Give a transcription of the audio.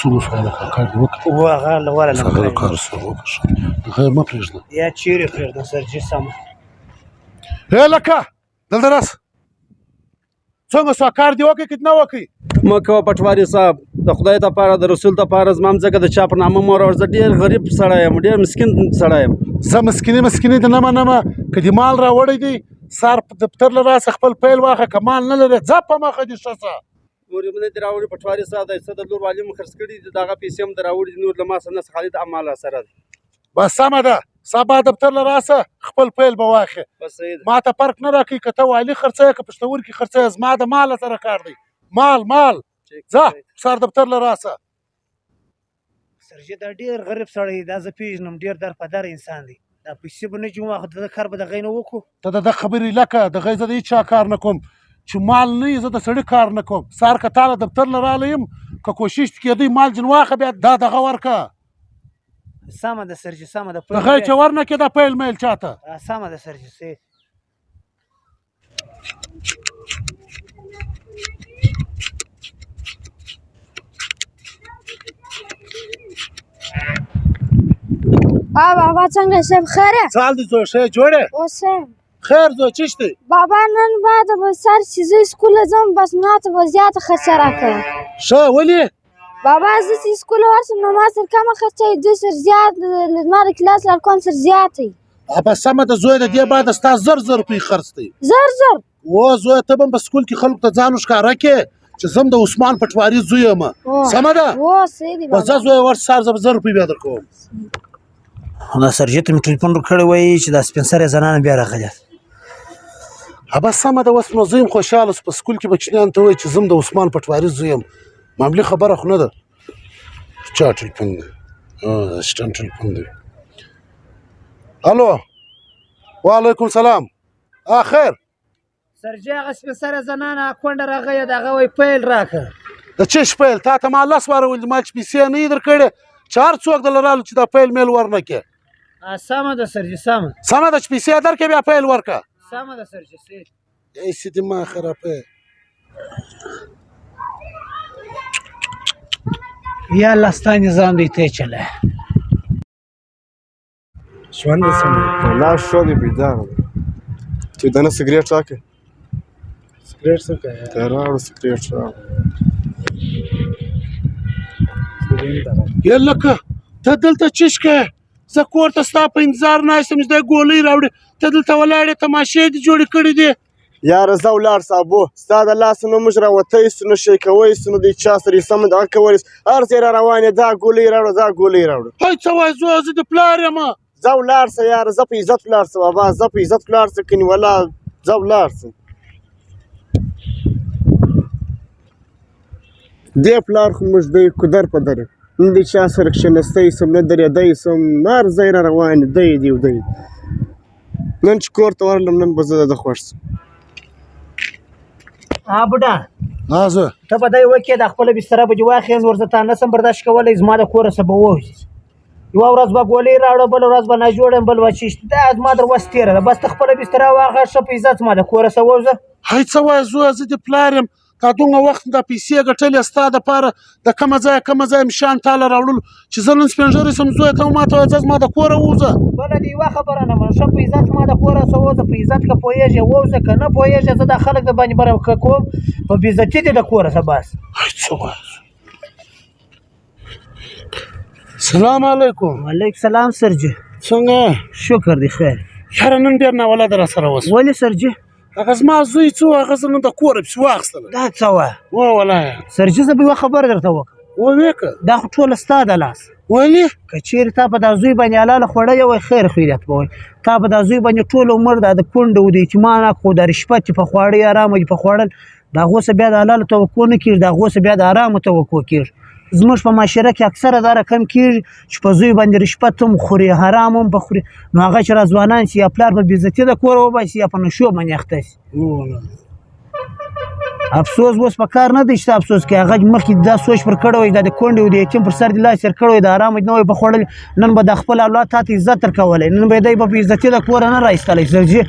څو سواله کار دې وکړ و هغه له وره نه هغه کار سره وکړ هغه مه پرېږده یا چیرې پرېږده سرجي سمه لکه دلته راس څنګه سو کار دی وکړي که نه وکړي مه کوه پټواري صاحب د خدای دپاره د رسول دپاره زما مځکه د چا په نامه مه راوړه زه ډېر غریب سړی یم ډېر مسکین سړی یم زه مسکیني دې نه منمه که دې مال راوړی دی سار دفتر له راسه خپل پیل واخه که مال نه لرې ځه په مخه دې ښه شه نورې مو نه دي راوړي پټواري صاحب دی څه د لور والي مو خرڅ کړي دي د هغه پیسې هم د راوړي دي نور له ما سره نه خالي د مال راسره دی بس سمه ده سبا دفتر له راسه خپل پیل به واخې بس صحیح ده ما ته فرق نه راکوي که ته والي خرڅوې که پښتورکي خرڅوې زما د مال سره کار دی مال ځه سار دفتر له راسه سرجي دا ډېر غریب سړی دی دا زه پېژنم ډېر درپدر انسان دی دا پیسې به نه چې واخلو د کار به د هغې نه وکړو ته د ده خبرې لکه د هغې زه د هېچا کار نه کوم چې مال نه وي زه د سړي کار نه کوم سهار که تا له دفتر نه راغلی یم که کوشش کېدی مال جن واخه بیا دا دغه ورکه سمه ده سرجي سمه ده د هغې چې ورنه کېده پیل میل چاته سمه ده سرجي صحیح بابا څنګه صاحب خیر یې؟ څه حال دی زوی ښه یې جوړ اوس یم خیر زوی چیش دی بابا نن بعد به سر چې زه اسکوله ځم بس ما ته به زیاته خرچه راکړه ښه ولې بابا زه چې اسکوله ورشم نو ما سره کمه خرچه وي دوی سره زیات زما د کلاس لارښوون سره زیات وي په سمه ده زوی د دې بعد ستا زر روپۍ خرڅ دی زر و زوی ته به په سکول کې خلکو ته ځان ښکاره کې چې زه هم د عثمان پټواري زوی یم سمه ده صحیح دی بس ځه زوی ورشه سهار زه به زر روپۍ بیا درکوم دا سرجي ته مې ټلیفون کړی وایي چې دا سپین سرې زنانه بیا راغلې بس سمه ده اوس نو زه یم خوشحاله په سکول کې به کوچنیانو ته وایي چې زه هم د عثمان پټواري زوی یم معمولي خبره خو نه ده چا ټلیفون دی اسسټنټ ټلیفون دی الو وعلیکم سلام خیر سرجي هغه سپین سرې زنانه کونډه راغلې د هغه وایي پیل راکړه د چش پیل تا ته ما لس واره ویل ما چې پیسې نه یې درکړې چې هر څوک دله راغلو چې دا پیل میل ورنه کې سمه ده سرجي سمه ده چې پیسې درکړې بیا پیل ورکړه سمه ده سرجي صحیح ایسې دې ما خرابه یا الله ستا نظام دی ته چله ژوند دې څنګه لا شو دی بیدار چې دنه سګریټ راکړه سګریټ څه کوي ته راوړه سګریټ راوړه یا لکه ته دلته چش کې زه کور ته ستا په انتظار ناست یم چې دا ګولۍ راوړې ته دلته ولاړې تماشې دې جوړې کړې دي یاره زه ولاړ صابو ستا د لاسه نه موږ راوتی سو نه شی کوی سو نه د چا سره یې سمه دغه کولی هر ځای را روان یې دا ګولۍ راوړه دا ګولۍ راوړه هی څه وایې زویه زه د پلار یم ځه ولاړ سه یاره زه په عزت ولاړ سه بابا زه په عزت ولاړ سه کنې ولا ځه ولاړ سه دې پلار خو موږ دی کودر په در نه د چا سره کښېنستی سم نه درېدی سم هر ځای را روان دی دی دی نن چې کور ته ورغلم نن به زه د ده خوښ سم بوډا زه ته به دی وکړې دا خپله بستره به دې واخلې نور زه تا نسم برداشت کولی زما د کوره څه به ووځي یوه ورځ به ګولۍ راوړه بله ورځ به ناجوړه یم بل به چیشت دا زما در وس تېره ده بس ته خپله بستره واخله ښه په عزت زما د کوره څه ووځه هی څه وایې زویه زه د پلار یم تا دومره وخت دا پیسې ګټلې ستا دپاره د کومه ځایه مشان تاله راوړلو چې زه نن سپین ږیری سم زویه ته ما ته وایې ځه زما د کوره ووځه بله د یوه خبره نه منم ښه په عزت زما د کوره څه ووځه په عزت که پوهېږې ووځه که نه پوهېږې زه دا خلک د باندې بره کوم په بېعزتي دې د کوره څه بس هی څه وایې سلام علیکم وعلیکم سلام سرجي څنګه شکر دی خیر یاره نن ډېر ناولاده را سره وس ولې سرجي هغه زما زوی څه و هغه زه نن د کوره پسې واخیستله دا څه وه والله سرجي زه به یوه خبره درته وکړم وویې که دا خو ټوله ستا د لاس ولې که چیرې تا په دا زوی باندې حلاله خوړلی وای خیر خیریت به وای تا په دا زوی باندې ټول عمر دا د کونډه و د اعتماد خو د رشوت چې په خواړه یې ارامه دي په خوړل د هغو څه بیا د حلالو توقع نه کېږي د هغو څه بیا د ارامو توقع کېږي زموږ په معاشره کې اکثره دا رقم کېږي چې په زوی باندې رشوت هم خوري حرام هم بخوري نو هغه چې را ځوانان شي یا پلار په بېعزتي د کوره وباسي یا په نشو باندې اخته شي افسوس اوس په کار نه دی چې افسوس کوي هغه مخکې دا سوچ پر کړی وای دا د کونډې و د یتیم پر سر دې لاس تېر کړی وای د ارامه نه وای په خوړل نن به د خپل اولاد تا ته عزت درکولی نن به یې دی به په عزتي د کوره نه را ایستلی سرجي